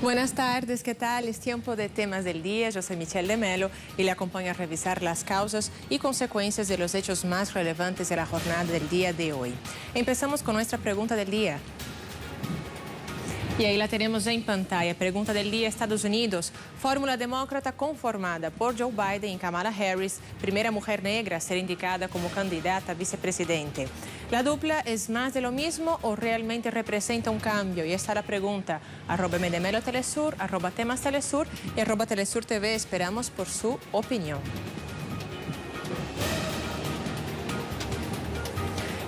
Buenas tardes, ¿qué tal? Es tiempo de temas del día. Yo soy Michelle de Melo y le acompaño a revisar las causas y consecuencias de los hechos más relevantes de la jornada del día de hoy. Empezamos con nuestra pregunta del día. Y ahí la tenemos en pantalla. Pregunta del día: Estados Unidos. Fórmula demócrata conformada por Joe Biden y Kamala Harris, primera mujer negra a ser indicada como candidata a vicepresidente. ¿La dupla es más de lo mismo o realmente representa un cambio? Y esta es la pregunta. @MDMelo Telesur, @Temas Telesur y @Telesur TV. Esperamos por su opinión.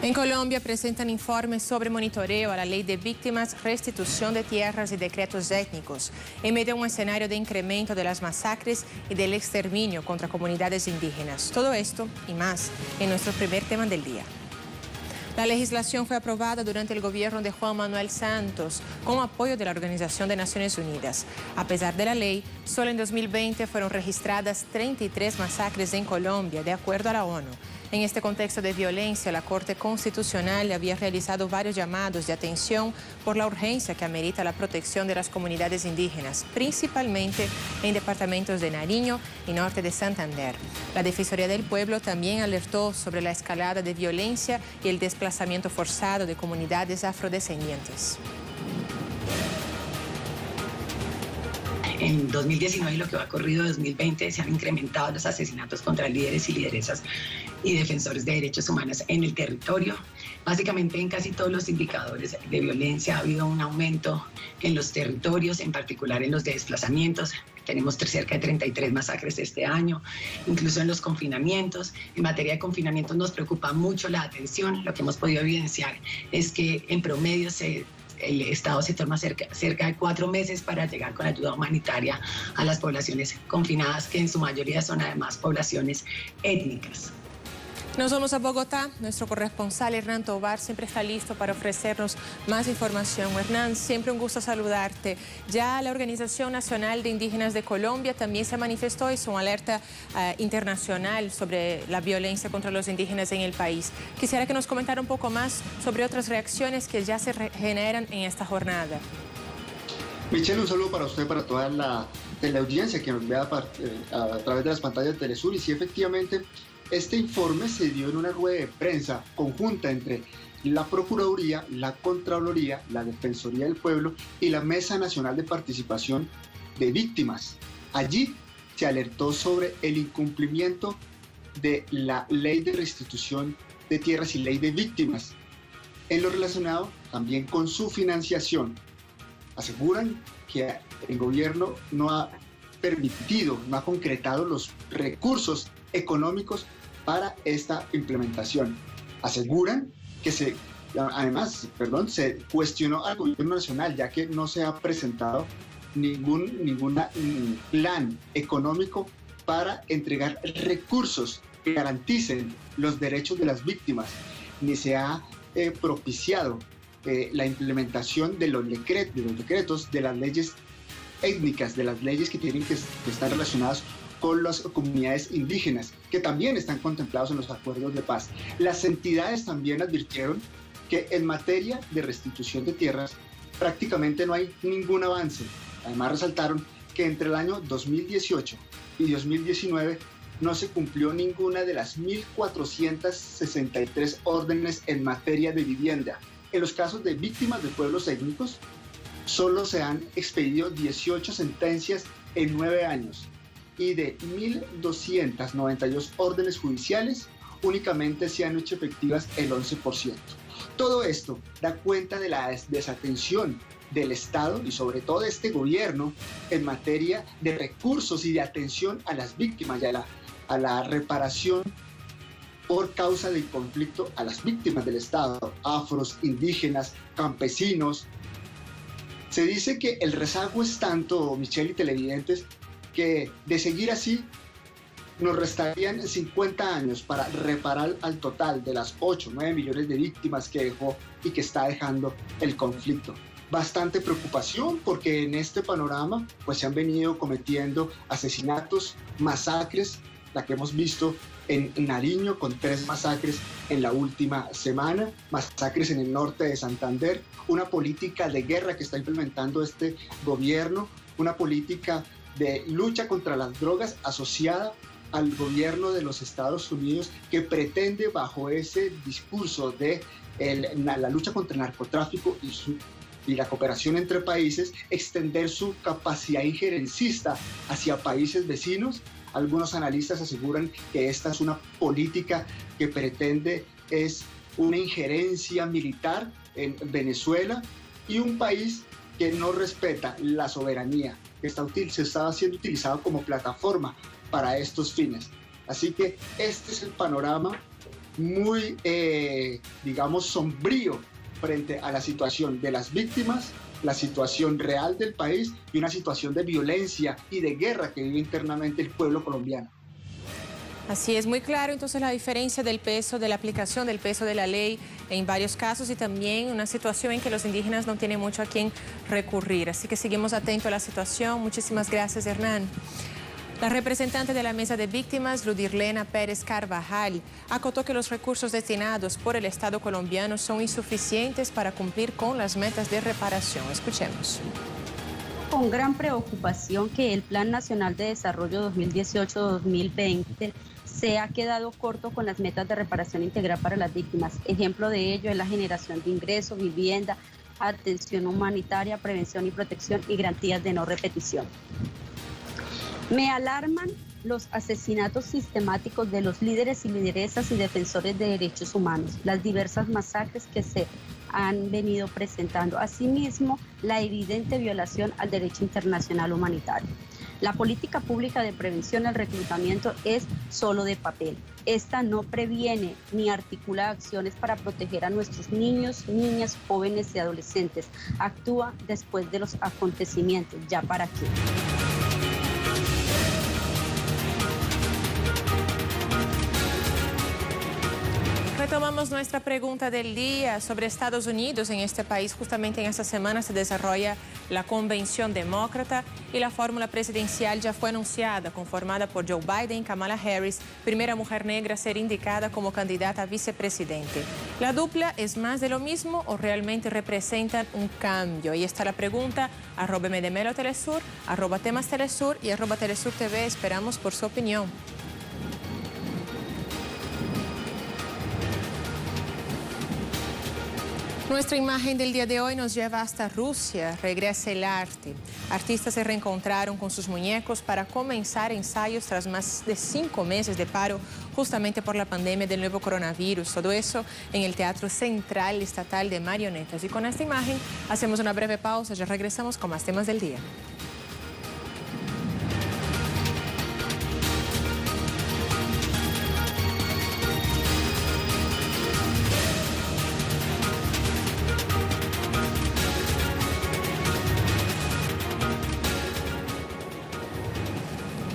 En Colombia presentan informes sobre monitoreo a la ley de víctimas, restitución de tierras y decretos étnicos, en medio de un escenario de incremento de las masacres y del exterminio contra comunidades indígenas. Todo esto y más en nuestro primer tema del día. La legislación fue aprobada durante el gobierno de Juan Manuel Santos con apoyo de la Organización de Naciones Unidas. A pesar de la ley, solo en 2020 fueron registradas 33 masacres en Colombia, de acuerdo a la ONU. En este contexto de violencia, la Corte Constitucional había realizado varios llamados de atención por la urgencia que amerita la protección de las comunidades indígenas, principalmente en departamentos de Nariño y norte de Santander. La Defensoría del Pueblo también alertó sobre la escalada de violencia y el desplazamiento forzado de comunidades afrodescendientes. En 2019 y lo que va corrido de 2020 se han incrementado los asesinatos contra líderes y lideresas y defensores de derechos humanos en el territorio. Básicamente en casi todos los indicadores de violencia ha habido un aumento en los territorios, en particular en los de desplazamientos. Tenemos cerca de 33 masacres este año, incluso en los confinamientos. En materia de confinamientos nos preocupa mucho la atención. Lo que hemos podido evidenciar es que en promedio el Estado se toma cerca de 4 meses para llegar con ayuda humanitaria a las poblaciones confinadas, que en su mayoría son además poblaciones étnicas. Nos vamos a Bogotá. Nuestro corresponsal Hernán Tovar siempre está listo para ofrecernos más información. Hernán, siempre un gusto saludarte. Ya la Organización Nacional de Indígenas de Colombia también se manifestó, hizo una alerta internacional sobre la violencia contra los indígenas en el país. Quisiera que nos comentara un poco más sobre otras reacciones que ya se generan en esta jornada. Michelle, un saludo para usted, para toda la audiencia que nos vea a través de las pantallas de Telesur. Y sí, efectivamente, este informe se dio en una rueda de prensa conjunta entre la Procuraduría, la Contraloría, la Defensoría del Pueblo y la Mesa Nacional de Participación de Víctimas. Allí se alertó sobre el incumplimiento de la Ley de Restitución de Tierras y Ley de Víctimas, en lo relacionado también con su financiación. Aseguran que el gobierno no ha permitido, no ha concretado los recursos económicos para esta implementación. Aseguran que se cuestionó al gobierno nacional, ya que no se ha presentado ningún plan económico para entregar recursos que garanticen los derechos de las víctimas, ni se ha propiciado la implementación de los decretos, de las leyes étnicas, de las leyes que tienen que estar relacionadas con las comunidades indígenas, que también están contemplados en los acuerdos de paz. Las entidades también advirtieron que en materia de restitución de tierras prácticamente no hay ningún avance. Además resaltaron que entre el año 2018 y 2019 no se cumplió ninguna de las 1.463 órdenes en materia de vivienda. En los casos de víctimas de pueblos étnicos, solo se han expedido 18 sentencias en 9 años. Y de 1.292 órdenes judiciales, únicamente se han hecho efectivas el 11%. Todo esto da cuenta de la desatención del Estado y sobre todo de este gobierno en materia de recursos y de atención a las víctimas y a la reparación por causa del conflicto a las víctimas del Estado, afros, indígenas, campesinos. Se dice que el rezago es tanto, Michelle y televidentes, que de seguir así nos restarían 50 años para reparar al total de las 8 o 9 millones de víctimas que dejó y que está dejando el conflicto. Bastante preocupación porque en este panorama pues se han venido cometiendo asesinatos, masacres la que hemos visto en Nariño con 3 masacres en la última semana, masacres en el norte de Santander, una política de guerra que está implementando este gobierno, una política de lucha contra las drogas asociada al gobierno de los Estados Unidos, que pretende, bajo ese discurso de la lucha contra el narcotráfico y la cooperación entre países, extender su capacidad injerencista hacia países vecinos. Algunos analistas aseguran que esta es una política que pretende es una injerencia militar en Venezuela, y un país que no respeta la soberanía, que se está siendo utilizado como plataforma para estos fines. Así que este es el panorama muy, digamos, sombrío frente a la situación de las víctimas, la situación real del país y una situación de violencia y de guerra que vive internamente el pueblo colombiano. Así es, muy claro entonces la diferencia del peso, de la aplicación del peso de la ley en varios casos, y también una situación en que los indígenas no tienen mucho a quién recurrir. Así que seguimos atentos a la situación. Muchísimas gracias, Hernán. La representante de la Mesa de Víctimas, Ludirlena Pérez Carvajal, acotó que los recursos destinados por el Estado colombiano son insuficientes para cumplir con las metas de reparación. Escuchemos. Con gran preocupación que el Plan Nacional de Desarrollo 2018-2020 se ha quedado corto con las metas de reparación integral para las víctimas. Ejemplo de ello es la generación de ingresos, vivienda, atención humanitaria, prevención y protección y garantías de no repetición. Me alarman los asesinatos sistemáticos de los líderes y lideresas y defensores de derechos humanos, las diversas masacres que se han venido presentando, asimismo la evidente violación al derecho internacional humanitario. La política pública de prevención al reclutamiento es solo de papel. Esta no previene ni articula acciones para proteger a nuestros niños, niñas, jóvenes y adolescentes. Actúa después de los acontecimientos. ¿Ya para qué? Retomamos nuestra pregunta del día sobre Estados Unidos. En este país, justamente en esta semana, se desarrolla la Convención Demócrata y la fórmula presidencial ya fue anunciada, conformada por Joe Biden y Kamala Harris, primera mujer negra a ser indicada como candidata a vicepresidente. ¿La dupla es más de lo mismo o realmente representan un cambio? Ahí está la pregunta, @MDMelo Telesur, @Temas Telesur y @Telesur TV. Esperamos por su opinión. Nuestra imagen del día de hoy nos lleva hasta Rusia. Regresa el arte. Artistas se reencontraron con sus muñecos para comenzar ensayos tras más de 5 meses de paro, justamente por la pandemia del nuevo coronavirus. Todo eso en el Teatro Central Estatal de Marionetas. Y con esta imagen hacemos una breve pausa. Ya regresamos con más temas del día.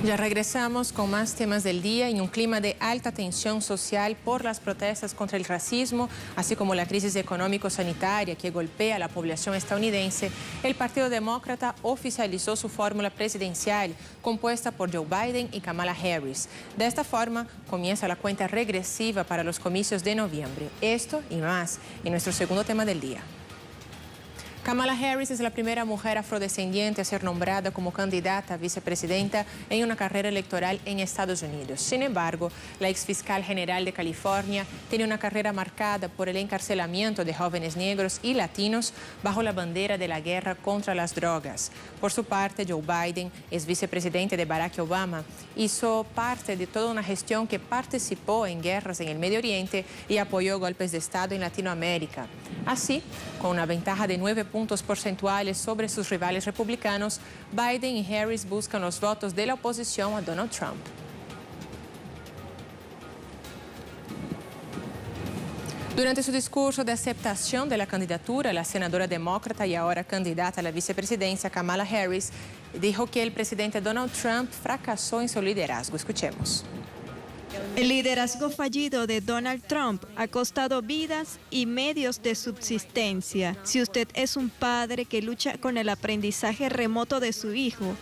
Ya regresamos con más temas del día. En un clima de alta tensión social por las protestas contra el racismo, así como la crisis económico-sanitaria que golpea a la población estadounidense, el Partido Demócrata oficializó su fórmula presidencial compuesta por Joe Biden y Kamala Harris. De esta forma, comienza la cuenta regresiva para los comicios de noviembre. Esto y más en nuestro segundo tema del día. Kamala Harris es la primera mujer afrodescendiente a ser nombrada como candidata a vicepresidenta en una carrera electoral en Estados Unidos. Sin embargo, la exfiscal general de California tiene una carrera marcada por el encarcelamiento de jóvenes negros y latinos bajo la bandera de la guerra contra las drogas. Por su parte, Joe Biden es vicepresidente de Barack Obama. Hizo parte de toda una gestión que participó en guerras en el Medio Oriente y apoyó golpes de Estado en Latinoamérica. Así, con una ventaja de 9 puntos porcentuales sobre sus rivales republicanos, Biden y Harris buscan los votos de la oposición a Donald Trump. Durante su discurso de aceptación de la candidatura, la senadora demócrata y ahora candidata a la vicepresidencia, Kamala Harris, dijo que el presidente Donald Trump fracasó en su liderazgo. Escuchemos. El liderazgo fallido de Donald Trump ha costado vidas y medios de subsistencia. Si usted es un padre que lucha con el aprendizaje remoto de su hijo,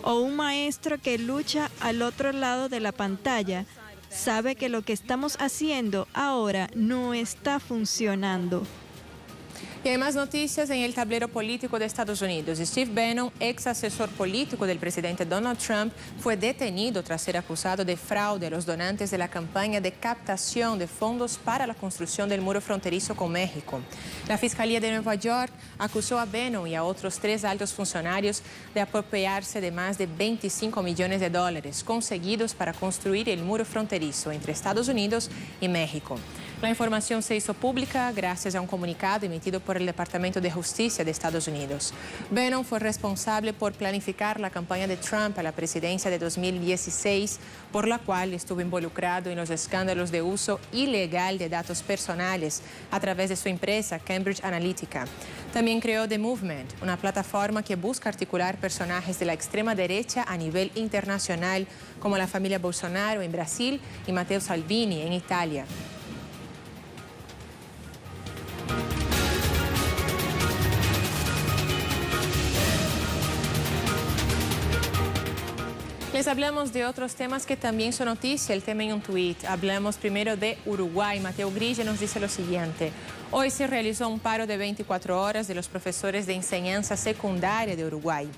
o un maestro que lucha al otro lado de la pantalla sabe que lo que estamos haciendo ahora no está funcionando. Y hay más noticias en el tablero político de Estados Unidos. Steve Bannon, ex asesor político del presidente Donald Trump, fue detenido tras ser acusado de fraude a los donantes de la campaña de captación de fondos para la construcción del muro fronterizo con México. La Fiscalía de Nueva York acusó a Bannon y a otros 3 altos funcionarios de apropiarse de más de $25 millones conseguidos para construir el muro fronterizo entre Estados Unidos y México. La información se hizo pública gracias a un comunicado emitido por el Departamento de Justicia de Estados Unidos. Bannon fue responsable por planificar la campaña de Trump a la presidencia de 2016, por la cual estuvo involucrado en los escándalos de uso ilegal de datos personales a través de su empresa Cambridge Analytica. También creó The Movement, una plataforma que busca articular personajes de la extrema derecha a nivel internacional, como la familia Bolsonaro en Brasil y Matteo Salvini en Italia. Les hablamos de otros temas que también son noticia, el tema en un tuit. Hablamos primero de Uruguay. Mateo Grille nos dice lo siguiente. Hoy se realizó un paro de 24 horas de los profesores de enseñanza secundaria de Uruguay.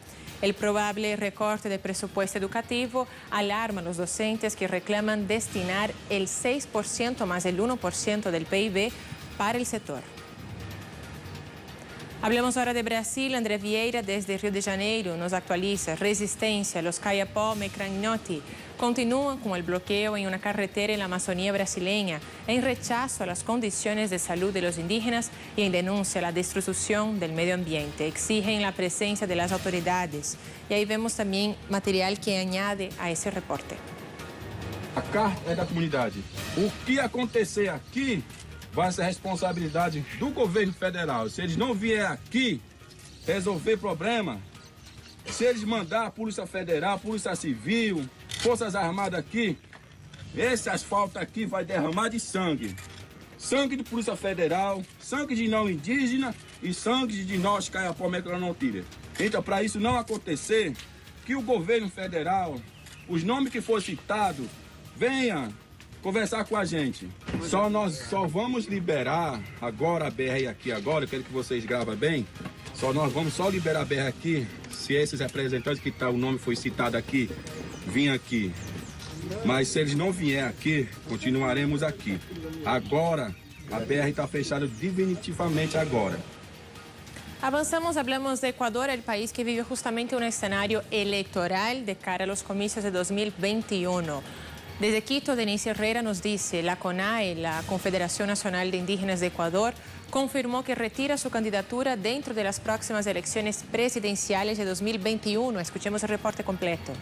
El probable recorte de presupuesto educativo alarma a los docentes que reclaman destinar el 6% más el 1% del PIB para el sector. Hablamos ahora de Brasil. André Vieira, desde Río de Janeiro, nos actualiza. Resistencia, los Kayapó, Mecragnoti continúan con el bloqueo en una carretera en la Amazonía brasileña en rechazo a las condiciones de salud de los indígenas y en denuncia a la destrucción del medio ambiente. Exigen la presencia de las autoridades. Y ahí vemos también material que añade a ese reporte. A carta é da comunidade. O que acontecer aqui vai ser responsabilidade do governo federal. Se eles não vierem aqui resolver problema, se eles mandar a Polícia Federal, Polícia Civil, Forças Armadas aqui, esse asfalto aqui vai derramar de sangue. Sangue de Polícia Federal, sangue de não indígena e sangue de nós Kayapó Mecragnoti. Então, para isso não acontecer, que o governo federal, os nomes que foram citados, venham conversar com a gente. Nós só vamos liberar agora a BR aqui agora, eu quero que vocês gravem bem. Nós vamos só liberar a BR aqui se esses representantes que o nome foi citado aqui virem aqui. Mas se eles não vierem aqui, continuaremos aqui. Agora a BR está fechada definitivamente agora. Avanzamos, hablamos de Ecuador, el país que vive justamente un escenario electoral de cara a los comicios de 2021. Desde Quito, Denise Herrera nos dice, la CONAE, la Confederación Nacional de Indígenas de Ecuador, confirmó que retira su candidatura dentro de las próximas elecciones presidenciales de 2021. Escuchemos el reporte completo.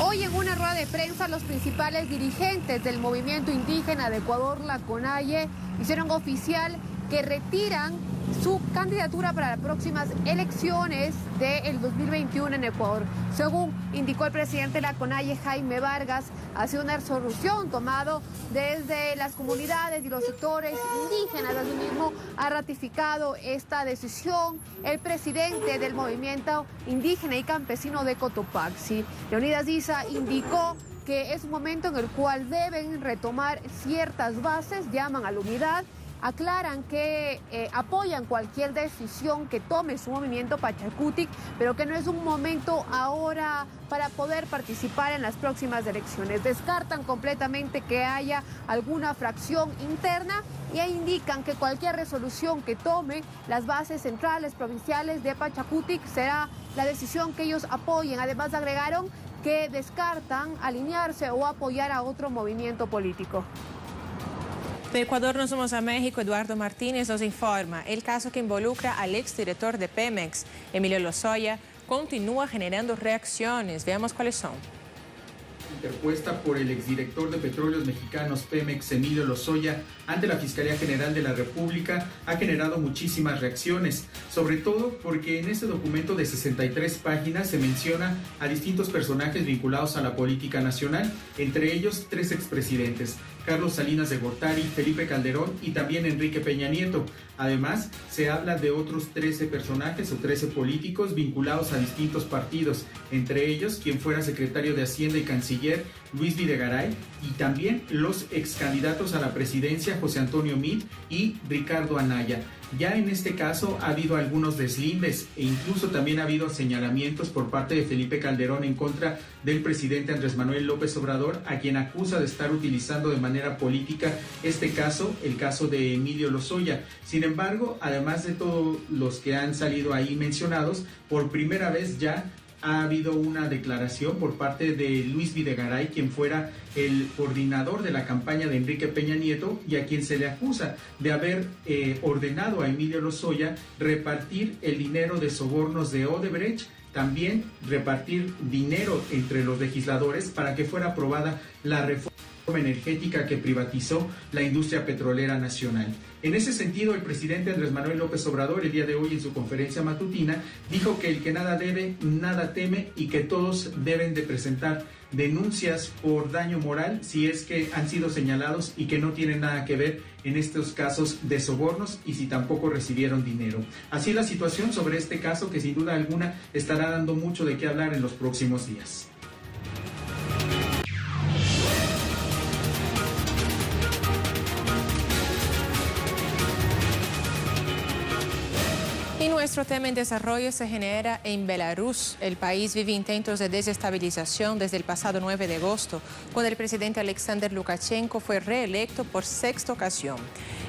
Hoy en una rueda de prensa, los principales dirigentes del movimiento indígena de Ecuador, la CONAIE, hicieron oficial que retiran su candidatura para las próximas elecciones del 2021 en Ecuador. Según indicó el presidente de la CONAIE, Jaime Vargas, ha sido una resolución tomada desde las comunidades y los sectores indígenas. Asimismo, ha ratificado esta decisión el presidente del movimiento indígena y campesino de Cotopaxi. Leonidas Issa indicó que es un momento en el cual deben retomar ciertas bases, llaman a la unidad. Aclaran que apoyan cualquier decisión que tome su movimiento Pachakutik, pero que no es un momento ahora para poder participar en las próximas elecciones. Descartan completamente que haya alguna fracción interna y indican que cualquier resolución que tome las bases centrales provinciales de Pachakutik será la decisión que ellos apoyen. Además agregaron que descartan alinearse o apoyar a otro movimiento político. De Ecuador nos vamos a México. Eduardo Martínez nos informa. El caso que involucra al exdirector de Pemex, Emilio Lozoya, continúa generando reacciones. Veamos cuáles son. interpuesta por el exdirector de Petróleos Mexicanos Pemex, Emilio Lozoya, ante la Fiscalía General de la República ha generado muchísimas reacciones, sobre todo porque en este documento de 63 páginas se menciona a distintos personajes vinculados a la política nacional, entre ellos 3 expresidentes, Carlos Salinas de Gortari, Felipe Calderón y también Enrique Peña Nieto. Además, se habla de otros 13 personajes o 13 políticos vinculados a distintos partidos, entre ellos quien fuera secretario de Hacienda y canciller Luis Videgaray, y también los ex candidatos a la presidencia José Antonio Meade y Ricardo Anaya. Ya en este caso ha habido algunos deslindes e incluso también ha habido señalamientos por parte de Felipe Calderón en contra del presidente Andrés Manuel López Obrador, a quien acusa de estar utilizando de manera política este caso, el caso de Emilio Lozoya. Sin embargo, además de todos los que han salido ahí mencionados, por primera vez ya ha habido una declaración por parte de Luis Videgaray, quien fuera el coordinador de la campaña de Enrique Peña Nieto y a quien se le acusa de haber ordenado a Emilio Lozoya repartir el dinero de sobornos de Odebrecht, también repartir dinero entre los legisladores para que fuera aprobada la reforma energética que privatizó la industria petrolera nacional. En ese sentido, el presidente Andrés Manuel López Obrador, el día de hoy en su conferencia matutina, dijo que el que nada debe, nada teme y que todos deben de presentar denuncias por daño moral si es que han sido señalados y que no tienen nada que ver en estos casos de sobornos y si tampoco recibieron dinero. Así la situación sobre este caso, que sin duda alguna estará dando mucho de qué hablar en los próximos días. Y nuestro tema en desarrollo se genera en Belarus. El país vive intentos de desestabilización desde el pasado 9 de agosto, cuando el presidente Alexander Lukashenko fue reelecto por 6ª ocasión.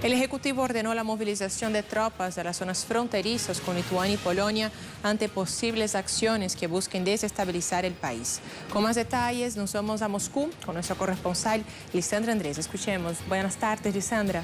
El Ejecutivo ordenó la movilización de tropas de las zonas fronterizas con Lituania y Polonia ante posibles acciones que busquen desestabilizar el país. Con más detalles, nos vamos a Moscú con nuestra corresponsal Lisandra Andrés. Escuchemos. Buenas tardes, Lisandra.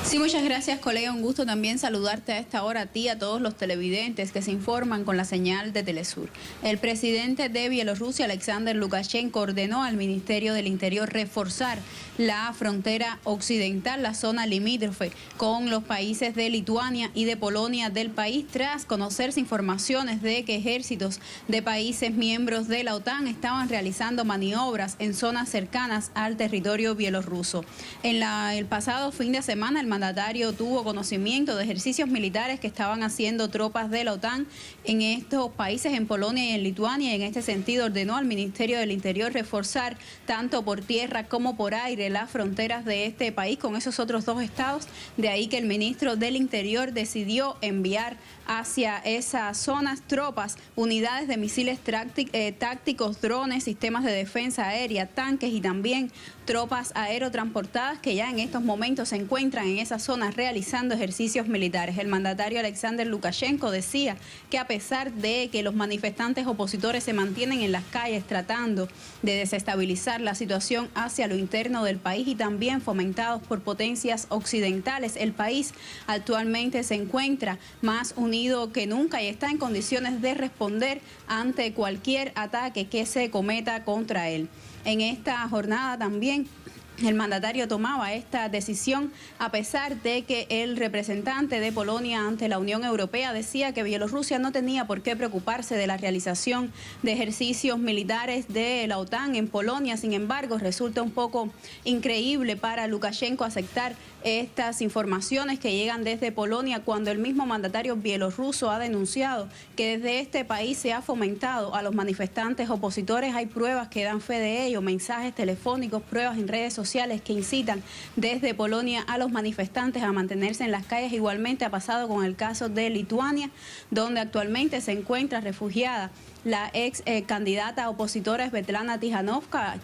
Sí, muchas gracias, colega. Un gusto también saludarte a esta hora a ti y a todos los televidentes que se informan con la señal de Telesur. El presidente de Bielorrusia, Alexander Lukashenko, ordenó al Ministerio del Interior reforzar la frontera occidental, la zona limítrofe con los países de Lituania y de Polonia del país, tras conocerse informaciones de que ejércitos de países miembros de la OTAN estaban realizando maniobras en zonas cercanas al territorio bielorruso. El pasado fin de semana, el mandatario tuvo conocimiento de ejercicios militares que estaban haciendo tropas de la OTAN en estos países, en Polonia y en Lituania, y en este sentido ordenó al Ministerio del Interior reforzar tanto por tierra como por aire las fronteras de este país con esos otros 2 estados. De ahí que el ministro del Interior decidió enviar hacia esas zonas tropas, unidades de misiles tácticos, drones, sistemas de defensa aérea, tanques y también tropas aerotransportadas que ya en estos momentos se encuentran en esas zonas realizando ejercicios militares. El mandatario Alexander Lukashenko decía que a pesar de que los manifestantes opositores se mantienen en las calles tratando de desestabilizar la situación hacia lo interno del país y también fomentados por potencias occidentales, el país actualmente se encuentra más unido que nunca y está en condiciones de responder ante cualquier ataque que se cometa contra él. En esta jornada también el mandatario tomaba esta decisión a pesar de que el representante de Polonia ante la Unión Europea decía que Bielorrusia no tenía por qué preocuparse de la realización de ejercicios militares de la OTAN en Polonia. Sin embargo, resulta un poco increíble para Lukashenko aceptar estas informaciones que llegan desde Polonia cuando el mismo mandatario bielorruso ha denunciado que desde este país se ha fomentado a los manifestantes opositores. Hay pruebas que dan fe de ello, mensajes telefónicos, pruebas en redes sociales que incitan desde Polonia a los manifestantes a mantenerse en las calles. Igualmente ha pasado con el caso de Lituania, donde actualmente se encuentra refugiada la ex candidata opositora Svetlana Tihanovska,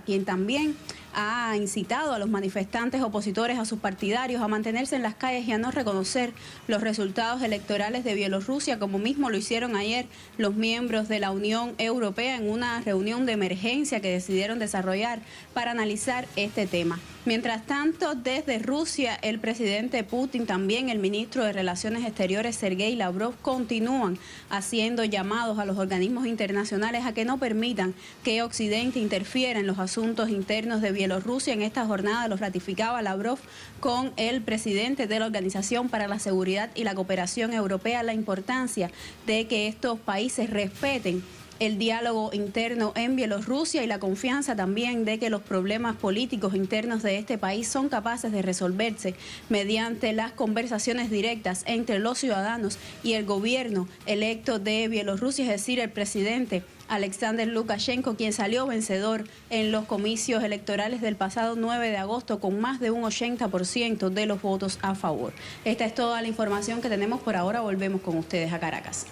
quien también ha incitado a los manifestantes opositores, a sus partidarios, a mantenerse en las calles y a no reconocer los resultados electorales de Bielorrusia, como mismo lo hicieron ayer los miembros de la Unión Europea en una reunión de emergencia que decidieron desarrollar para analizar este tema. Mientras tanto, desde Rusia, el presidente Putin, también el ministro de Relaciones Exteriores, Sergei Lavrov, continúan haciendo llamados a los organismos internacionales a que no permitan que Occidente interfiera en los asuntos internos de Bielorrusia. En esta jornada los ratificaba Lavrov con el presidente de la Organización para la Seguridad y la Cooperación Europea la importancia de que estos países respeten el diálogo interno en Bielorrusia y la confianza también de que los problemas políticos internos de este país son capaces de resolverse mediante las conversaciones directas entre los ciudadanos y el gobierno electo de Bielorrusia, es decir, el presidente Alexander Lukashenko, quien salió vencedor en los comicios electorales del pasado 9 de agosto con más de un 80% de los votos a favor. Esta es toda la información que tenemos por ahora. Volvemos con ustedes a Caracas.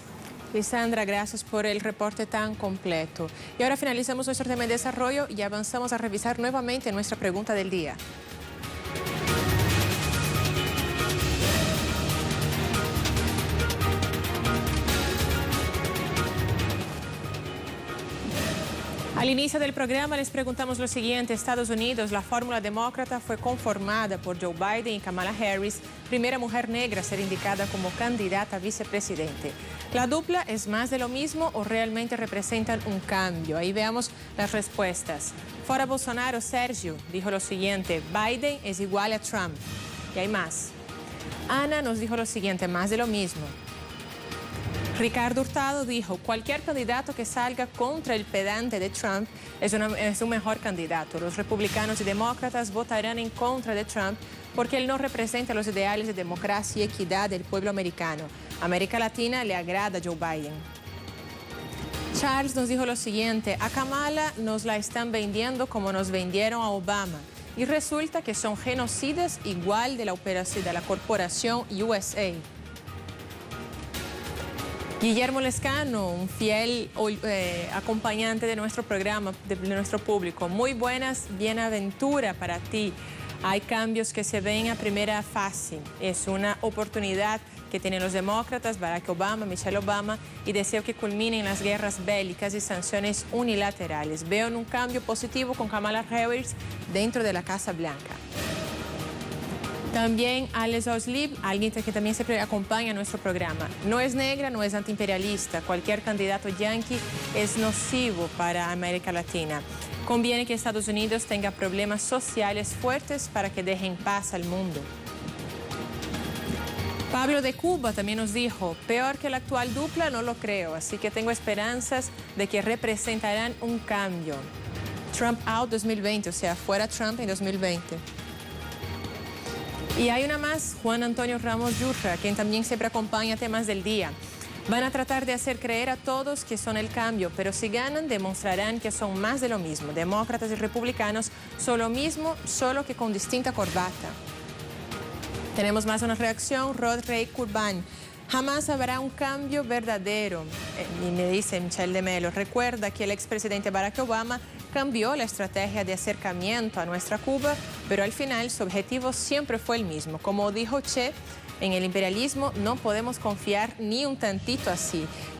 Lisandra, gracias por el reporte tan completo. Y ahora finalizamos nuestro tema de desarrollo y avanzamos a revisar nuevamente nuestra pregunta del día. Al inicio del programa les preguntamos lo siguiente. Estados Unidos, la fórmula demócrata fue conformada por Joe Biden y Kamala Harris, primera mujer negra a ser indicada como candidata a vicepresidente. ¿La dupla es más de lo mismo o realmente representan un cambio? Ahí veamos las respuestas. Fora Bolsonaro, Sergio dijo lo siguiente: Biden es igual a Trump. Y hay más. Ana nos dijo lo siguiente: más de lo mismo. Ricardo Hurtado dijo: cualquier candidato que salga contra el pedante de Trump es un mejor candidato. Los republicanos y demócratas votarán en contra de Trump porque él no representa los ideales de democracia y equidad del pueblo americano. América Latina le agrada a Joe Biden. Charles nos dijo lo siguiente: a Kamala nos la están vendiendo como nos vendieron a Obama. Y resulta que son genocidas igual de la corporación USA. Guillermo Lescano, un fiel acompañante de nuestro programa, de nuestro público. Muy buenas, bienaventura para ti. Hay cambios que se ven a primera fase. Es una oportunidad que tienen los demócratas, Barack Obama, Michelle Obama, y deseo que culminen las guerras bélicas y sanciones unilaterales. Veo un cambio positivo con Kamala Harris dentro de la Casa Blanca. También Alex Oslib, alguien que también siempre acompaña nuestro programa. No es negra, no es antiimperialista. Cualquier candidato yanqui es nocivo para América Latina. Conviene que Estados Unidos tenga problemas sociales fuertes para que deje en paz al mundo. Pablo de Cuba también nos dijo: peor que la actual dupla no lo creo, así que tengo esperanzas de que representarán un cambio. Trump out 2020, o sea, fuera Trump en 2020. Y hay una más, Juan Antonio Ramos Yurra, quien también siempre acompaña temas del día. Van a tratar de hacer creer a todos que son el cambio, pero si ganan demostrarán que son más de lo mismo. Demócratas y republicanos son lo mismo, solo que con distinta corbata. Tenemos más una reacción, Rod Rey Curban. Jamás habrá un cambio verdadero. Y me dice Michelle de Melo: recuerda que el expresidente Barack Obama cambió la estrategia de acercamiento a nuestra Cuba, pero al final su objetivo siempre fue el mismo. Como dijo Che, en el imperialismo no podemos confiar ni un tantito así.